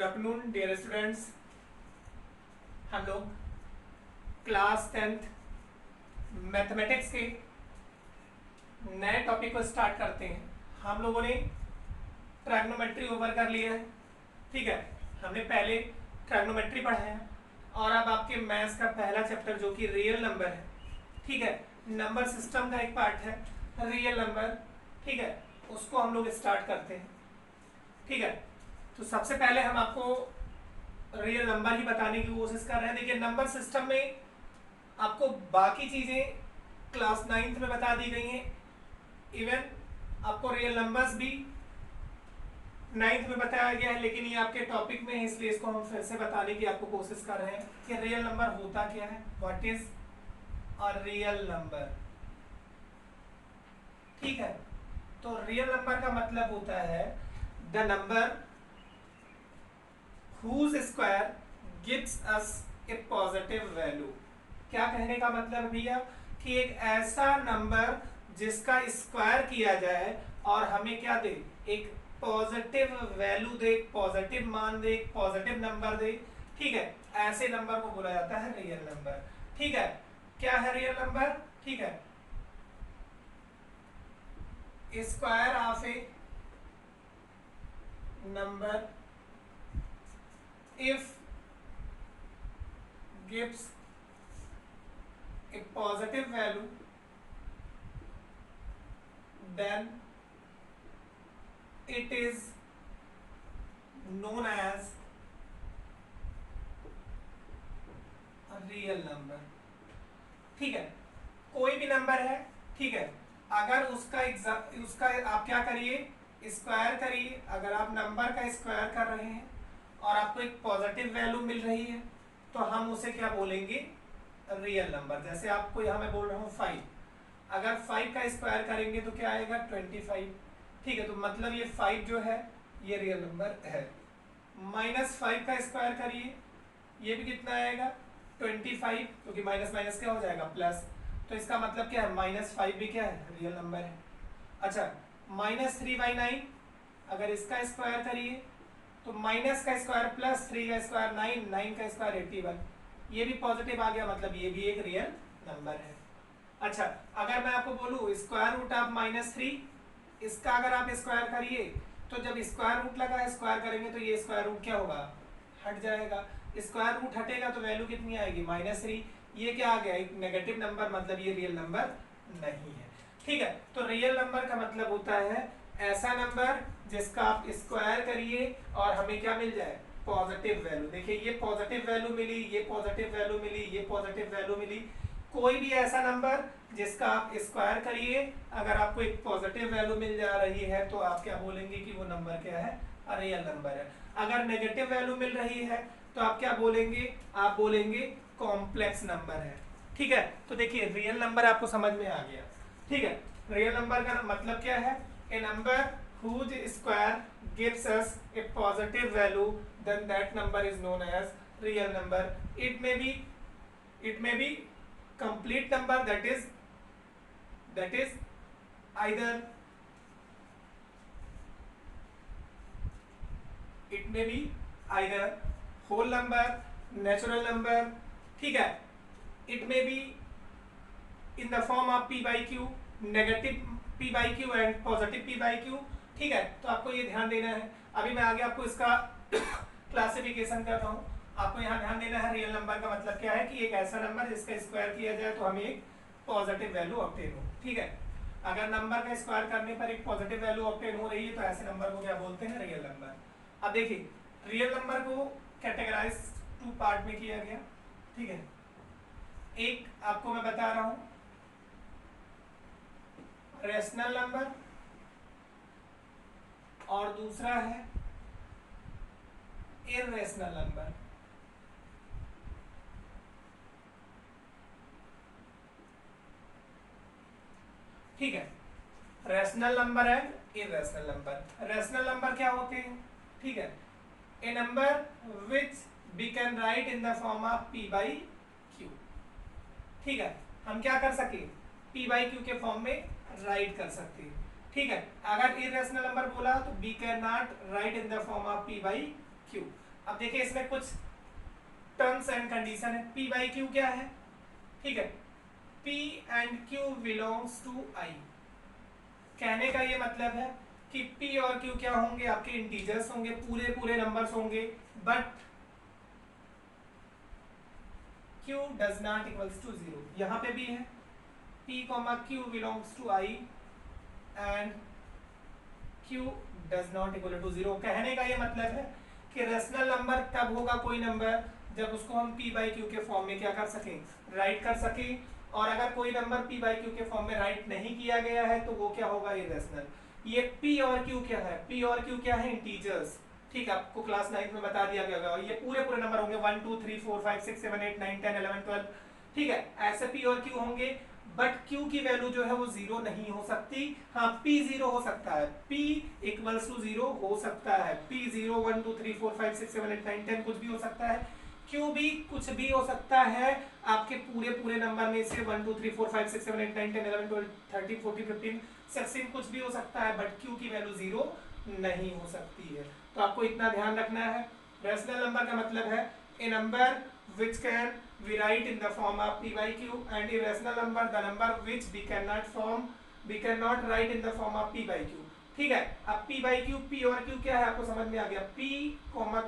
Afternoon dear students. हम लोग class 10th mathematics के नए टॉपिक को स्टार्ट करते हैं। हम लोगों ने ट्राइग्नोमेट्री ओवर कर लिया है, ठीक है। हमने पहले ट्राइग्नोमेट्री पढ़ा है और अब आपके मैथ्स का पहला चैप्टर जो कि रियल नंबर है, ठीक है। नंबर सिस्टम का एक पार्ट है रियल नंबर, ठीक है, उसको हम लोग स्टार्ट करते हैं, ठीक है। तो सबसे पहले हम आपको रियल नंबर ही बताने की कोशिश कर रहे हैं। देखिए, नंबर सिस्टम में आपको बाकी चीजें क्लास 9th में बता दी गई हैं, इवन आपको रियल नंबर्स भी 9th में बताया गया है, लेकिन ये आपके टॉपिक में है इसलिए इसको हम फिर से बताने की आपको कोशिश कर रहे हैं कि रियल नंबर होता क्या है, what is a real number, ठीक है। तो रियल नंबर का मतलब होता है the number whose square gives us a positive value। क्या कहने का मतलब भैया कि एक ऐसा नंबर जिसका स्क्वायर किया जाए और हमें क्या दे, एक पॉजिटिव वैल्यू दे, पॉजिटिव मान दे, पॉजिटिव नंबर दे, ठीक है। ऐसे नंबर को बोला जाता है रियल नंबर, ठीक है। क्या है रियल नंबर, ठीक है, square of A number if gives a positive value then it is known as a real number, ठीक है। कोई भी नंबर है, ठीक है, अगर उसका आप क्या करिए, स्क्वायर करिए। अगर आप नंबर का स्क्वायर कर रहे हैं और आपको एक पॉजिटिव वैल्यू मिल रही है तो हम उसे क्या बोलेंगे, रियल नंबर। जैसे आपको यहाँ मैं बोल रहा हूँ 5, अगर 5 का स्क्वायर करेंगे तो क्या आएगा 25, ठीक है। तो मतलब ये 5 जो है ये रियल नंबर है। -5 का स्क्वायर करिए, ये भी कितना आएगा 25, क्योंकि माइनस माइनस क्या हो जाएगा प्लस, तो इसका मतलब क्या है -5 भी क्या है रियल नंबर है। अच्छा, -3/9 अगर इसका स्क्वायर करिए तो माइनस का स्क्वायर प्लस 3 का स्क्वायर 9, 9 का स्क्वायर 81, ये भी पॉजिटिव आ गया, मतलब ये भी एक रियल नंबर है। अच्छा, अगर मैं आपको बोलूँ स्क्वायर रूट ऑफ -3, इसका अगर आप स्क्वायर करिए तो जब स्क्वायर रूट लगा है, स्क्वायर करेंगे तो ये स्क्वायर रूट क्या होगा, हट जाएगा। स्क्वायर रूट हटेगा तो वैल्यू कितनी आएगी -3, ये क्या आ गया, एक नेगेटिव नंबर, मतलब ये रियल नंबर नहीं है, ठीक है। तो रियल नंबर का मतलब होता है ऐसा नंबर जिसका आप स्क्वायर करिए और हमें क्या मिल जाए, पॉजिटिव वैल्यू। देखिए, ये पॉजिटिव वैल्यू मिली, ये पॉजिटिव वैल्यू मिली, ये पॉजिटिव वैल्यू मिली। कोई भी ऐसा नंबर जिसका आप स्क्वायर करिए, अगर आपको एक पॉजिटिव वैल्यू मिल जा रही है तो आप क्या बोलेंगे कि वो नंबर क्या है, रियल नंबर है। अगर नेगेटिव वैल्यू मिल रही है तो आप क्या बोलेंगे, आप बोलेंगे कॉम्प्लेक्स नंबर है, ठीक है। तो देखिए, रियल नंबर आपको समझ में आ गया, ठीक है। रियल नंबर का मतलब क्या है, a number whose square gives us a positive value then that number is known as real number। it may be complete number, that is either it may be either whole number, natural number, ठीक है। it may be in the form of p by q, negative p by q and positive p by q, ठीक है। तो आपको ये ध्यान देना है। अभी मैं आगे आपको इसका क्लासिफिकेशन करता हूँ। आपको यहाँ ध्यान देना है रियल नंबर का मतलब क्या है कि एक ऐसा नंबर जिसका स्क्वायर किया जाए तो हमें एक पॉजिटिव वैल्यू ऑब्टेन हो, ठीक है। अगर नंबर का स्क्वायर करने पर एक पॉजिटिव वैल्यू ऑब्टेन हो रही है तो ऐसे नंबर को क्या बोलते हैं, रियल नंबर। अब देखिए, रियल नंबर को कैटेगराइज 2 पार्ट में किया गया, ठीक है। एक आपको मैं बता रहा हूँ रेशनल नंबर और दूसरा है इररेशनल नंबर, ठीक है। Rational number and irrational number. Rational number क्या होते हैं, ठीक है, a number which we can write in the form of p by q, ठीक है। हम क्या कर सके, p by q के फॉर्म में राइट कर सकते हैं, ठीक है। अगर इरेशनल नंबर बोला तो we can not write in the form of p by q, अब देखिए इसमें कुछ टर्म्स एंड कंडीशन है। पी बाई क्यू क्या है, ठीक है, P and Q belongs to I. कहने का ये मतलब है कि पी और क्यू क्या होंगे, आपके इंटीजर्स होंगे, पूरे पूरे नंबर्स होंगे, but q does not equals to zero. यहां पे भी है p comma q belongs to I and q does not equal to zero. कहने का ये मतलब है कि रेशनल नंबर तब होगा कोई नंबर जब उसको हम पी बाई क्यू के फॉर्म में क्या कर सकें, राइट कर सकें। और अगर कोई नंबर पी बाई क्यू के फॉर्म में राइट नहीं किया गया है तो वो क्या होगा, इरेशनल। ये पी और क्यू क्या है, पी और क्यू क्या है, इंटीजर्स। ठीक है, आपको क्लास 9 में बता दिया गया होगा। ये पूरे पूरे नंबर होंगे 1 2 3 4 5 6 7 8 9 10 11 12। ठीक है, ऐसे पी और क्यू होंगे, बट क्यू की वैल्यू जो है वो जीरो नहीं हो सकती। हाँ, पी जीरो हो सकता है, पी इक्वल्स टू जीरो हो सकता है, पी जीरो 1 2 3 4 5 6 7 8 9 10 कुछ भी हो सकता है। क्यू भी कुछ भी हो सकता है, आपके पूरे पूरे नंबर में से 1 2 3 4 5 6 7 8 9 10 11 12 13 14 15 16 कुछ भी हो सकता है, बट क्यू की वैल्यू जीरो नहीं हो सकती है। तो आपको इतना ध्यान रखना है। रैशनल नंबर का मतलब है a number which can we write in the form of p by q, and irrational number the number which we cannot write in the form of p by q। ठीक है, अब p by q, p और q क्या है आपको समझ में आ गया। p,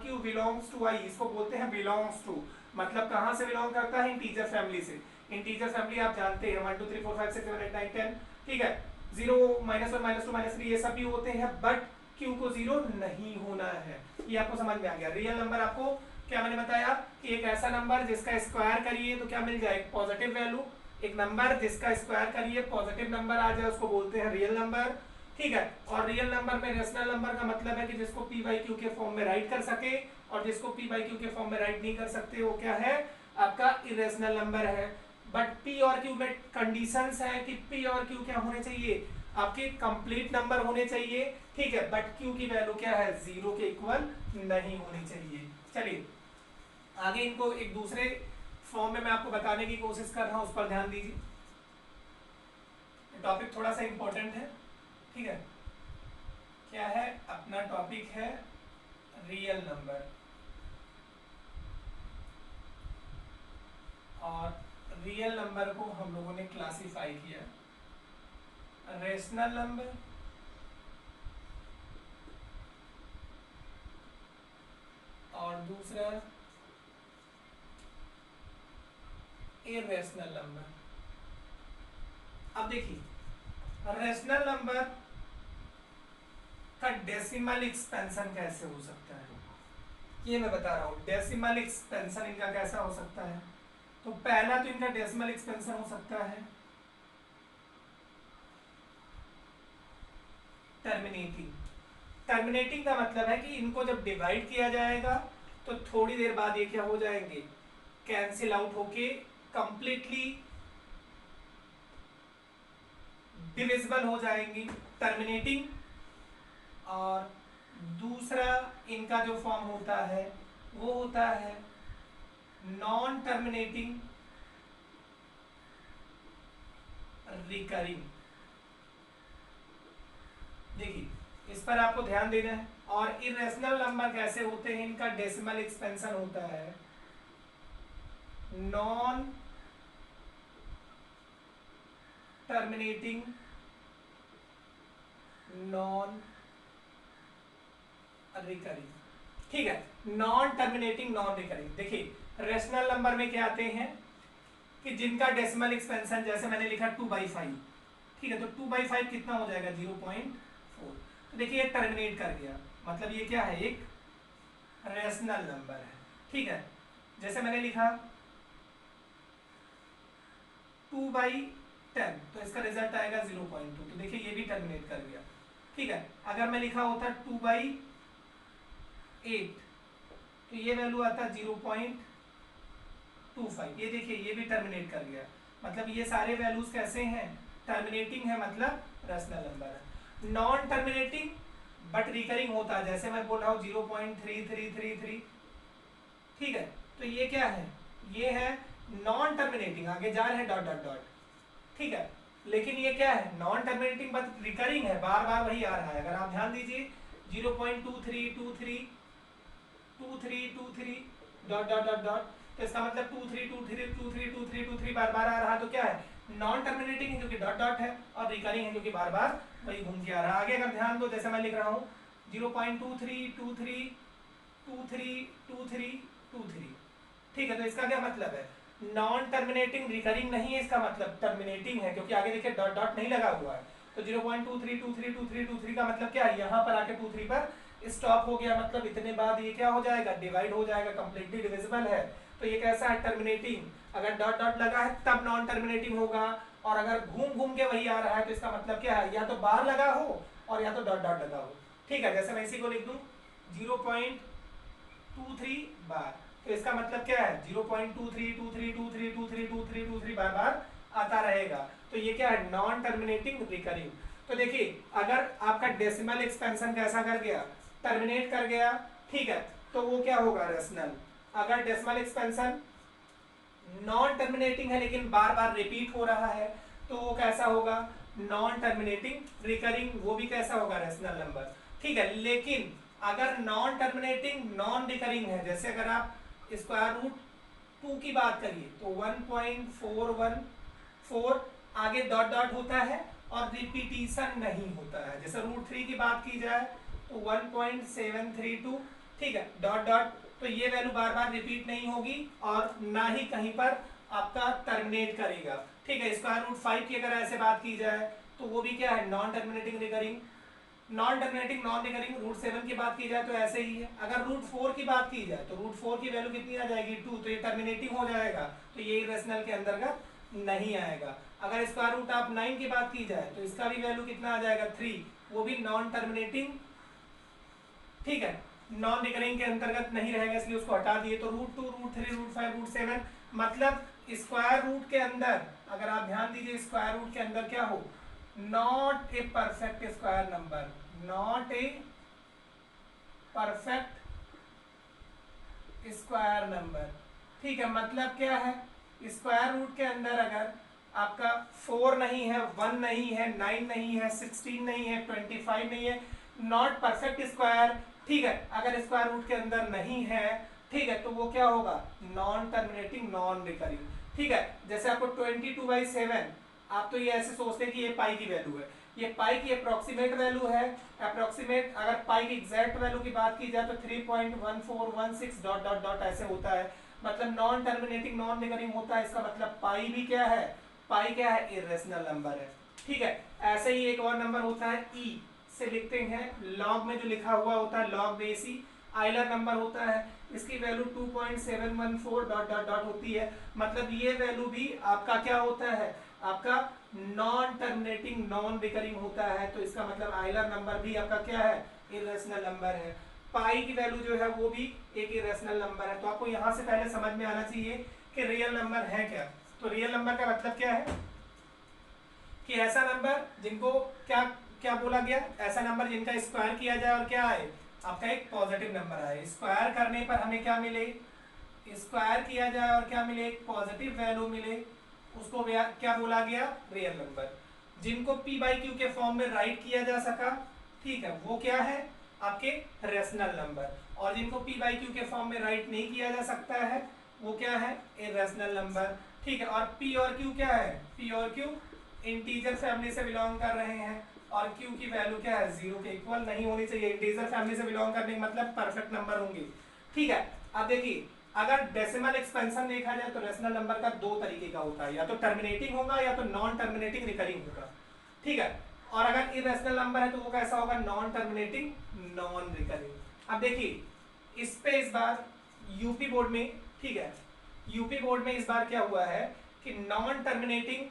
q belongs to i, इसको बोलते हैं belongs to, मतलब कहाँ से बिलोंग करता है, इंटीजर फैमिली से। इंटीजर फैमिली आप जानते हैं 1 2 3 4 5 6 7 8 9 10। ठीक है, 0 -1 -2 -3 ये सब भी होते हैं, बट q को जीरो नहीं होना है। ये आपको समझ में आ गया। रियल नंबर आपको क्या मैंने बताया कि एक ऐसा नंबर जिसका स्क्वायर करिए तो क्या मिल जाए, पॉजिटिव वैल्यू। एक नंबर जिसका स्क्वायर करिए पॉजिटिव नंबर आ जाए उसको बोलते हैं रियल नंबर। ठीक है, और रियल नंबर में रेशनल नंबर का मतलब है कि जिसको पी बाई क्यू के फॉर्म में राइट कर सके, और जिसको पी बाई क्यू के फॉर्म में राइट नहीं कर सकते वो क्या है, आपका इरेशनल नंबर है। बट पी और क्यू में कंडीशंस है कि पी और क्यू क्या होने चाहिए, आपके कंप्लीट नंबर होने चाहिए। ठीक है, बट क्यू की वैल्यू क्या है, जीरो के इक्वल नहीं होनी चाहिए। चलिए आगे इनको एक दूसरे फॉर्म में मैं आपको बताने की कोशिश कर रहा हूं, उस पर ध्यान दीजिए। टॉपिक थोड़ा सा इंपॉर्टेंट है। ठीक है, क्या है अपना टॉपिक है रियल नंबर, और रियल नंबर को हम लोगों ने क्लासिफाई किया रेशनल नंबर और दूसरा इरेशनल नंबर। अब देखिए रेशनल नंबर का डेसिमल एक्सपेंशन कैसे हो सकता है, ये मैं बता रहा हूं। डेसिमल एक्सपेंशन इनका कैसा हो सकता है, तो पहला तो इनका डेसिमल एक्सपेंशन हो सकता है टर्मिनेटिंग। टर्मिनेटिंग का मतलब है कि इनको जब डिवाइड किया जाएगा तो थोड़ी देर बाद ये क्या हो जाएंगे, कैंसिल आउट होके कंप्लीटली डिविजिबल हो जाएंगी, टर्मिनेटिंग। और दूसरा इनका जो फॉर्म होता है वो होता है नॉन टर्मिनेटिंग रिकरिंग। देखिए इस पर आपको ध्यान देना है। और इरेशनल नंबर कैसे होते हैं, इनका डेसिमल एक्सपेंशन होता है नॉन टर्मिनेटिंग नॉन रिकरिंग। ठीक है, नॉन टर्मिनेटिंग नॉन रिकरिंग। देखिए रेशनल नंबर में क्या आते हैं कि जिनका डेसिमल एक्सपेंशन जैसे मैंने लिखा 2/5। ठीक है, तो 2/5 कितना हो जाएगा, 0.4। तो देखिए ये टर्मिनेट कर गया, मतलब ये क्या है, एक रेशनल नंबर है। ठीक है, जैसे मैंने लिखा 2/10 तो इसका रिजल्ट आएगा 0.2, तो देखिए ये भी टर्मिनेट कर गया। ठीक है, अगर मैं लिखा होता 2/8 तो ये वैल्यू आता 0.25, ये देखिए ये भी टर्मिनेट कर गया। मतलब ये सारे वैल्यूज कैसे हैं, टर्मिनेटिंग है, मतलब रेशनल नंबर है। नॉन टर्मिनेटिंग बट रिकरिंग होता है, जैसे मैं बोल रहा हूँ 0.3333। ठीक है, तो ये क्या है, ये है नॉन टर्मिनेटिंग, आगे जा रहे हैं डॉट डॉट डॉट। ठीक है, लेकिन ये क्या है, नॉन टर्मिनेटिंग बट रिकरिंग है, बार बार वही आ रहा है। अगर आप ध्यान दीजिए 0.2323 2 3 डॉट डॉट डॉट डॉट, तो इसका मतलब 2 3 बार बार आ रहा, तो क्या है, नॉन टर्मिनेटिंग है क्योंकि डॉट डॉट है, और रिकरिंग है क्योंकि बार बार वही घूम के आ रहा। आगे अगर ध्यान दो, जैसे मैं लिख रहा हूँ 0.2323232323, ठीक है, तो इसका क्या मतलब है, नॉन टर्मिनेटिंग रिकरिंग नहीं है, इसका मतलब टर्मिनेटिंग है, क्योंकि आगे देखिए डॉट डॉट नहीं लगा हुआ है। तो 0.23232323 का मतलब क्या है, यहाँ पर आके 23 पर स्टॉप हो गया, मतलब इतने बाद ये क्या हो जाएगा, डिवाइड हो जाएगा, कंप्लीटली डिविजिबल है। तो ये कैसा है, टर्मिनेटिंग। अगर डॉट डॉट लगा है तब नॉन टर्मिनेटिंग होगा, और अगर घूम घूम के वही आ रहा है तो इसका मतलब क्या है, या तो बार लगा हो और या तो डॉट डॉट लगा हो। ठीक है, जैसे मैं इसी को लिख दूं 0.23 बार, तो इसका मतलब क्या है, 0.232323232323 बार बार आता रहेगा। तो ये क्या है, नॉन टर्मिनेटिंग रिकरिंग। तो देखिए अगर आपका डेसिमल एक्सपेंशन कैसा कर गया, टर्मिनेट कर गया, ठीक है, तो वो क्या होगा, रेशनल। अगर डेसिमल एक्सपेंशन नॉन टर्मिनेटिंग है लेकिन बार बार रिपीट हो रहा है, तो वो कैसा होगा, नॉन टर्मिनेटिंग रिकरिंग, वो भी कैसा होगा, रेशनल नंबर। ठीक है, लेकिन अगर नॉन टर्मिनेटिंग नॉन रिकरिंग है, जैसे अगर आप स्क्वायर रूट 2 की बात करिए तो 1.414 आगे डॉट डॉट होता है और रिपीटिशन नहीं होता है। जैसे रूट 3 की बात की जाए तो 1.732, ठीक है, डॉट डॉट, तो ये वैल्यू बार बार रिपीट नहीं होगी और ना ही कहीं पर आपका टर्मिनेट करेगा। ठीक है, स्क्वायर रूट 5 की अगर ऐसे बात की जाए तो वो भी क्या है, non terminating recurring. Non terminating non recurring root 7 की बात की जाए तो ऐसे ही है। अगर रूट 4 की बात की जाए तो रूट 4 की वैल्यू कितनी आ जाएगी, 2, तो ये टर्मिनेटिंग हो जाएगा, तो ये इरेशनल के अंतर्गत नहीं आएगा। अगर स्क्वायर रूट ऑफ 9 की बात की जाए तो इसका भी वैल्यू कितना आ जाएगा, 3, वो भी नॉन टर्मिनेटिंग, ठीक है, नॉन रिकरिंग के अंतर्गत नहीं रहेगा, इसलिए उसको हटा दिए। तो रूट 2 रूट 3 रूट 5 रूट 7, मतलब स्क्वायर रूट के अंदर, अगर आप ध्यान दीजिए स्क्वायर रूट के अंदर क्या हो, not a perfect square number, not a perfect square number. ठीक है, मतलब क्या है, स्क्वायर रूट के अंदर अगर आपका 4 नहीं है, 1 नहीं है, 9 नहीं है, 16 नहीं है, 25 नहीं है, नॉट परफेक्ट स्क्वायर। ठीक है, अगर स्क्वायर रूट के अंदर नहीं है, ठीक है, तो वो क्या होगा, नॉन टर्मिनेटिंग नॉन रिकरिंग। ठीक है, जैसे आपको 22/7, आप तो ये ऐसे सोचते हैं कि ये पाई की वैल्यू है, ये पाई की अप्रोक्सीमेट वैल्यू है। अप्रोक्सीमेट अगर पाई की एग्जैक्ट वैल्यू की बात की जाए तो 3.1416 डॉट डॉट डॉट ऐसे होता है, मतलब नॉन टर्मिनेटिंग नॉन रिकरिंग होता है। इसका मतलब पाई भी क्या है, पाई क्या है, इरेशनल नंबर है। ठीक है, ऐसे ही एक और नंबर होता है ई से लिखते हैं, लॉग में जो लिखा हुआ होता है लॉग बेस ई, आइलर नंबर होता है, इसकी वैल्यू 2.714 डॉट डॉट डॉट होती है। मतलब ये वैल्यू भी आपका क्या होता है, आपका नॉन टर्मिनेटिंग नॉन रिकरिंग होता है। तो इसका मतलब आइलर नंबर भी आपका क्या है, इरेशनल नंबर है। पाई की वैल्यू जो है वो भी एक इरेशनल नंबर है। तो आपको यहां से पहले समझ में आना चाहिए कि रियल नंबर है क्या। तो रियल नंबर का मतलब क्या है, कि ऐसा नंबर जिनको क्या क्या बोला गया, ऐसा नंबर जिनका स्क्वायर किया जाए और क्या आए, आपका एक पॉजिटिव नंबर आए। स्क्वायर करने पर हमें क्या मिले, स्क्वायर किया जाए और क्या मिले, एक पॉजिटिव वैल्यू मिले, उसको क्या बोला गया, रियल नंबर। जिनको p बाई क्यू के फॉर्म में राइट किया जा सका, ठीक है, वो क्या है, आपके रेशनल नंबर। और जिनको p बाई क्यू के फॉर्म में राइट नहीं किया जा सकता है, वो क्या है, इरेशनल नंबर। ठीक है, और p और q क्या है, p और q इंटीजर फैमिली से बिलोंग कर रहे हैं, और q की वैल्यू क्या है, 0 के इक्वल नहीं होनी चाहिए। इंटीजर फैमिली से बिलोंग करने का मतलब परफेक्ट नंबर होंगे। ठीक है, अब देखिए अगर डेसिमल एक्सपेंशन देखा जाए तो रेशनल नंबर का दो तरीके का होता है, या तो टर्मिनेटिंग होगा या तो नॉन टर्मिनेटिंग रिकरिंग होगा। ठीक है, और अगर इरेशनल नंबर है तो वो कैसा होगा, नॉन टर्मिनेटिंग नॉन रिकरिंग। अब देखिए इस पे इस बार यूपी बोर्ड में, ठीक है, यूपी बोर्ड में इस बार क्या हुआ है कि नॉन टर्मिनेटिंग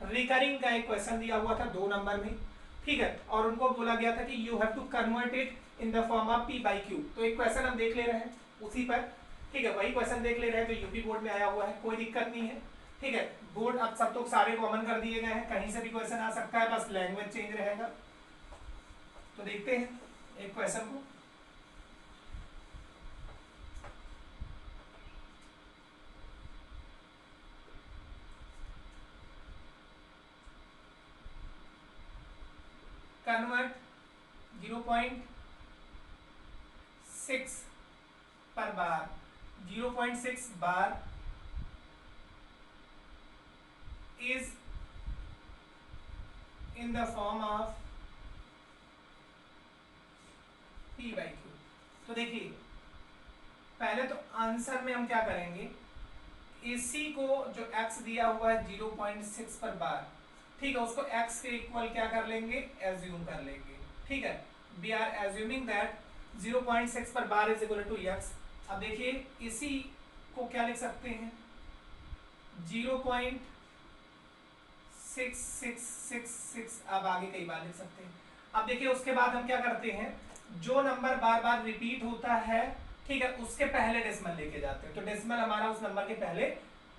रिकरिंग का एक क्वेश्चन दिया हुआ था 2 नंबर में। ठीक है, और उनको बोला गया था कि you have to convert it in the form of p by q. तो एक क्वेश्चन हम देख ले रहे हैं उसी पर, ठीक है, वही क्वेश्चन देख ले रहे हैं जो यूपी बोर्ड में आया हुआ है, कोई दिक्कत नहीं है। ठीक है, बोर्ड अब सब तो सारे कॉमन कर दिए गए हैं, कहीं से भी क्वेश्चन आ सकता है, बस लैंग्वेज चेंज रहेगा। तो देखते हैं एक क्वेश्चन को। कन्वर्ट 0.7 6 पर बार, 0.6 बार is in the form of P by Q। तो देखिए पहले तो आंसर में हम क्या करेंगे, इसी को जो x दिया हुआ है 0.6 पर बार, ठीक है, उसको x के इक्वल क्या कर लेंगे, एज्यूम कर लेंगे। ठीक है, वी आर एज्यूमिंग दैट 0.6 पर bar is equal to x। अब देखिए इसी को क्या लिख सकते हैं, 0.6666, अब आगे कई बार लिख सकते हैं। अब देखिए उसके बाद हम क्या करते हैं, जो नंबर बार बार रिपीट होता है, ठीक है, उसके पहले डेसिमल लेके जाते हैं। तो डेसिमल हमारा उस नंबर के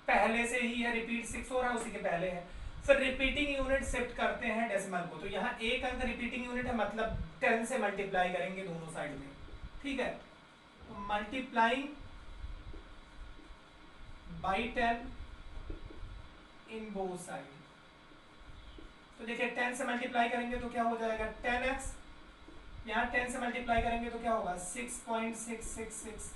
पहले से ही है, रिपीट 6 हो रहा है उसी के पहले है। फिर रिपीटिंग यूनिट शिफ्ट करते हैं डेसिमल को। तो यहाँ एक अंक रिपीटिंग यूनिट है, मतलब 10 से मल्टीप्लाई करेंगे दोनों साइड में। ठीक है, तो multiplying by 10 in both side. तो देखिए 10 से मल्टीप्लाई करेंगे तो क्या हो जाएगा 10x, यहाँ 10 से मल्टीप्लाई करेंगे तो क्या होगा 6.666।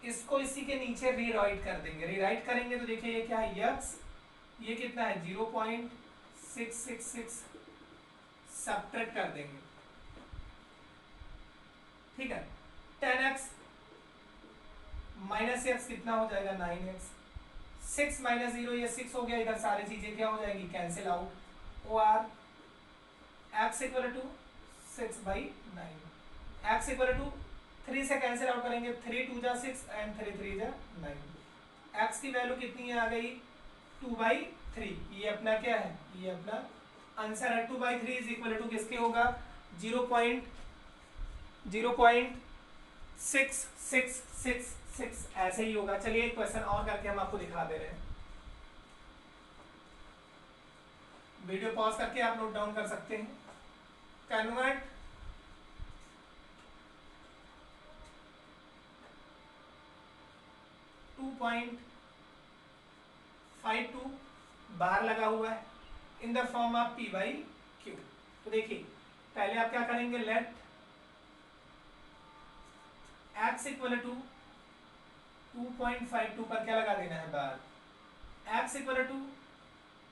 इसको इसी के नीचे रीराइट कर देंगे। रीराइट करेंगे तो देखिए ये क्या है x, ये कितना है 0.666, सब्ट्रैक्ट कर देंगे। ठीक है, 10x माइनस x कितना हो जाएगा 9x, 6 माइनस 0 ये 6 हो गया, इधर सारी चीजें क्या हो जाएंगी कैंसिल आउट। और x equal to 6/9, x equal to 3 से कैंसिल आउट करेंगे, 3 2 जा 6 एंड 3 3 जा 9। x की वैल्यू कितनी आ गई 2/3। ये अपना क्या है, ये अपना आंसर है। 2/3 इज इक्वल टू किसके होगा 0.0666, ऐसे ही होगा। चलिए एक क्वेश्चन और करके हम आपको दिखा दे रहे हैं। वीडियो पॉज करके आप नोट डाउन कर सकते हैं। कन्वर्ट 2.52 बार लगा हुआ है इन the form of P by Q। तो देखिए पहले आप क्या करेंगे, लेट x इक्वल टू 2.52 पर क्या लगा देना है बार, x इक्वल टू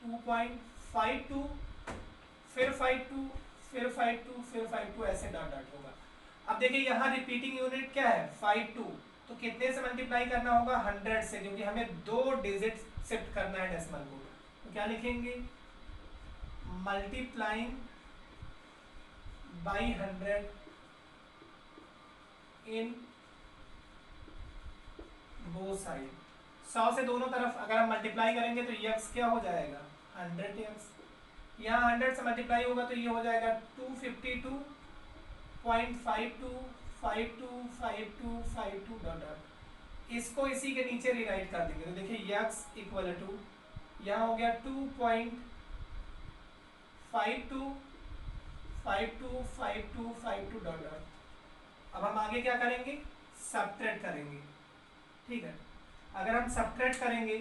2.52, फिर 52, फिर 52, फिर 52, ऐसे डॉट डॉट होगा। अब देखिए यहाँ रिपीटिंग यूनिट क्या है 52, तो कितने से मल्टीप्लाई करना होगा 100 से, क्योंकि हमें 2 डिजिट शिफ्ट करना है डेसिमल को। तो क्या लिखेंगे, multiplying by 100 in both side. 100 से दोनों तरफ अगर हम मल्टीप्लाई करेंगे तो ये x क्या हो जाएगा 100x, यहाँ 100 से मल्टीप्लाई होगा तो ये हो जाएगा 252.525252 डॉट। इसको इसी के नीचे रिराइट कर देंगे। तो देखिए x इक्वल टू यहाँ हो गया 2.52525252 डॉट डॉट। अब हम आगे क्या करेंगे, सब्ट्रैक्ट करेंगे। ठीक है, अगर हम सब्ट्रैक्ट करेंगे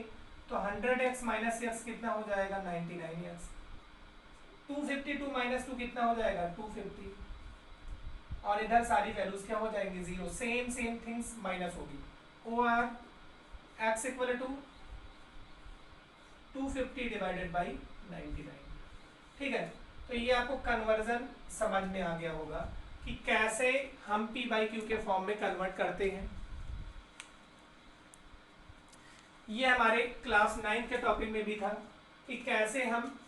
तो 100x माइनस x कितना हो जाएगा 99x, 252 माइनस 2 कितना हो जाएगा 250, और इधर सारी वैल्यूज क्या हो जाएंगी 0, सेम थिंग्स माइनस होगी। और x equal to 250 divided by 99। ठीक है, तो ये आपको कन्वर्जन समझ में आ गया होगा कि कैसे हम P by Q के फॉर्म में कन्वर्ट करते हैं। ये हमारे क्लास 9 के टॉपिक में भी था कि कैसे हम,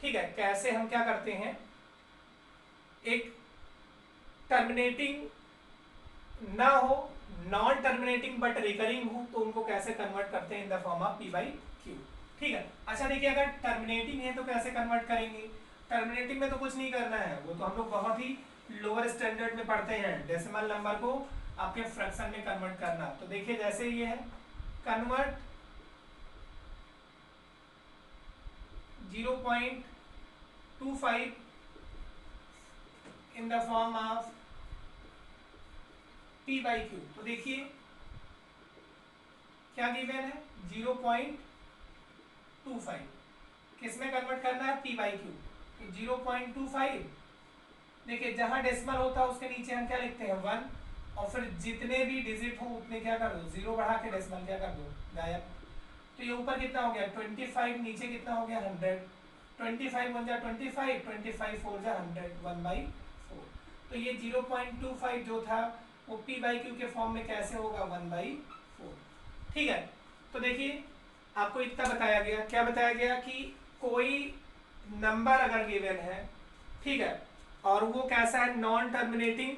ठीक है, कैसे हम क्या करते हैं, एक टर्मिनेटिंग ना हो, नॉन टर्मिनेटिंग बट रिकरिंग हो, तो उनको कैसे कन्वर्ट करते हैं इन the form of P by Q। ठीक है, अच्छा देखिए अगर टर्मिनेटिंग है तो कैसे कन्वर्ट करेंगे। टर्मिनेटिंग में तो कुछ नहीं करना है, वो तो हम लोग बहुत ही लोअर स्टैंडर्ड में पढ़ते हैं, डेसिमल नंबर को आपके फ्रैक्शन में कन्वर्ट करना। तो देखिए जैसे ये है, convert 0.25 in the form of P by Q। तो देखिए क्या गिवन है 0.25, किसमें कन्वर्ट करना है P by Q। तो 0.25 देखिए जहां डेसिमल होता है उसके नीचे हम क्या लिखते हैं 1, और फिर जितने भी डिजिट हो उतने क्या कर दो 0 बढ़ा के डेसिमल क्या कर दो गायब। तो ये ऊपर कितना हो गया 25, नीचे कितना हो गया 100। 25 1 जा 25, 25 4 जा 100, 1/4। तो ये 0.25 जो था वो p बाई क्यू के फॉर्म में कैसे होगा 1/4। ठीक है, तो देखिए आपको इतना बताया गया, क्या बताया गया कि कोई नंबर अगर गिवन है, ठीक है, और वो कैसा है नॉन टर्मिनेटिंग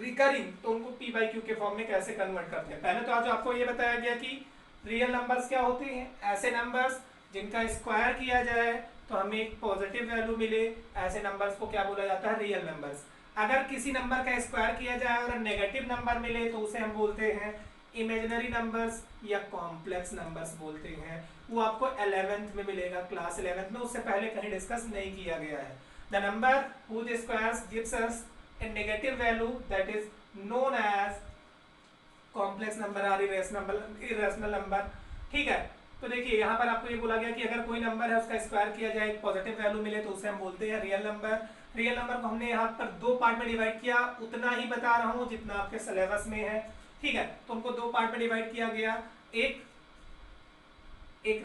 रिकरिंग, तो उनको p बाई क्यू के फॉर्म में कैसे कन्वर्ट करते हैं। पहले तो आज आपको ये बताया गया कि रियल नंबर्स क्या होते हैं, ऐसे नंबर्स जिनका स्क्वायर किया जाए तो हमें एक पॉजिटिव वैल्यू मिले, ऐसे नंबर्स को क्या बोला जाता है रियल नंबर्स। अगर किसी नंबर का स्क्वायर किया जाए और नेगेटिव नंबर मिले तो उसे हम बोलते हैं इमेजिनरी नंबर्स या कॉम्प्लेक्स नंबर्स बोलते हैं। वो आपको 11th में मिलेगा, क्लास 11th में, उससे पहले कहीं डिस्कस नहीं किया गया है। The number whose squares gives us a negative value that is known as complex number और इरेशनल नंबर। ठीक है, तो देखिए यहाँ पर आपको ये बोला गया कि अगर कोई नंबर है उसका स्क्वायर किया जाए एक पॉजिटिव वैल्यू मिले तो उसे हम बोलते हैं रियल नंबर। रियल नंबर को हमने यहाँ पर 2 पार्ट में डिवाइड किया, उतना ही बता रहा हूँ जितना आपके सिलेबस में है। ठीक है, तो उनको 2 पार्ट में डिवाइड किया गया, एक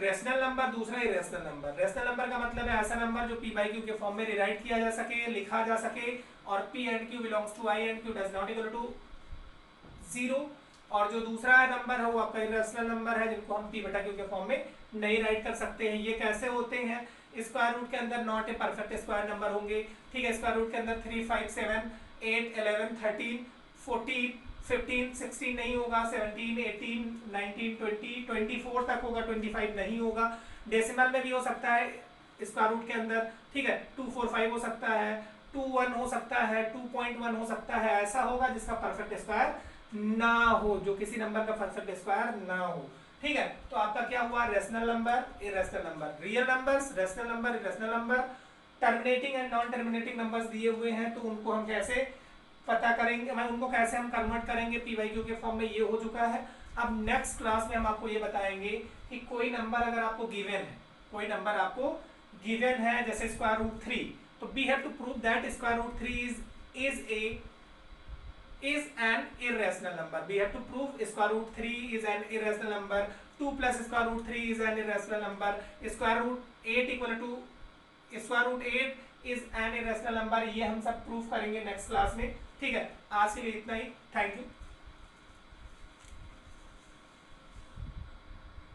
रेशनल नंबर, दूसरा इरेशनल नंबर। रेशनल नंबर का मतलब है ऐसा नंबर जो p बाई क्यू के फॉर्म में रिराइट किया जा सके, लिखा जा सके, और p and q belongs to i and q does not equal to 0। और जो दूसरा नंबर है वो आपका इरेशनल नंबर है जिनको हम p बटा q के फॉर्म में नहीं राइट कर सकते हैं। ये कैसे होते हैं, स्क्वायर रूट के अंदर not a perfect square number होंगे। ठीक है, स्क्वायर रूट के अंदर 3 5 7 8 11 13 14 15 16 नहीं होगा, 17 18 19 20 24 तक होगा, 25 नहीं होगा। डेसिमल में भी हो सकता है स्क्वायर रूट के अंदर। ठीक है, 245 हो सकता है, 21 हो सकता है, 2.1 हो सकता है। ऐसा होगा जिसका परफेक्ट स्क्वायर ना हो, जो किसी नंबर का परफेक्ट स्क्वायर ना हो। ठीक है, तो आपका क्या हुआ rational number, irrational number. Real numbers, rational number, irrational number, terminating and non terminating numbers दिए हुए हैं, तो उनको हम कैसे पता करेंगे, मैं उनको कैसे हम कन्वर्ट करेंगे p बाई क्यू के फॉर्म में, ये हो चुका है। अब नेक्स्ट क्लास में हम आपको ये बताएंगे कि कोई नंबर अगर आपको गिवन है, कोई नंबर आपको गिवन है जैसे स्क्वायर रूट 3, तो we have to prove that square root 3 is an irrational number. We have to prove square root 3 is an irrational number. 2 plus square root 3 is an irrational number. Square root 8 equal to square root 8 is an irrational number. ये हम सब proof करेंगे next class में। ठीक है, आज के लिए इतना ही, थैंक यू।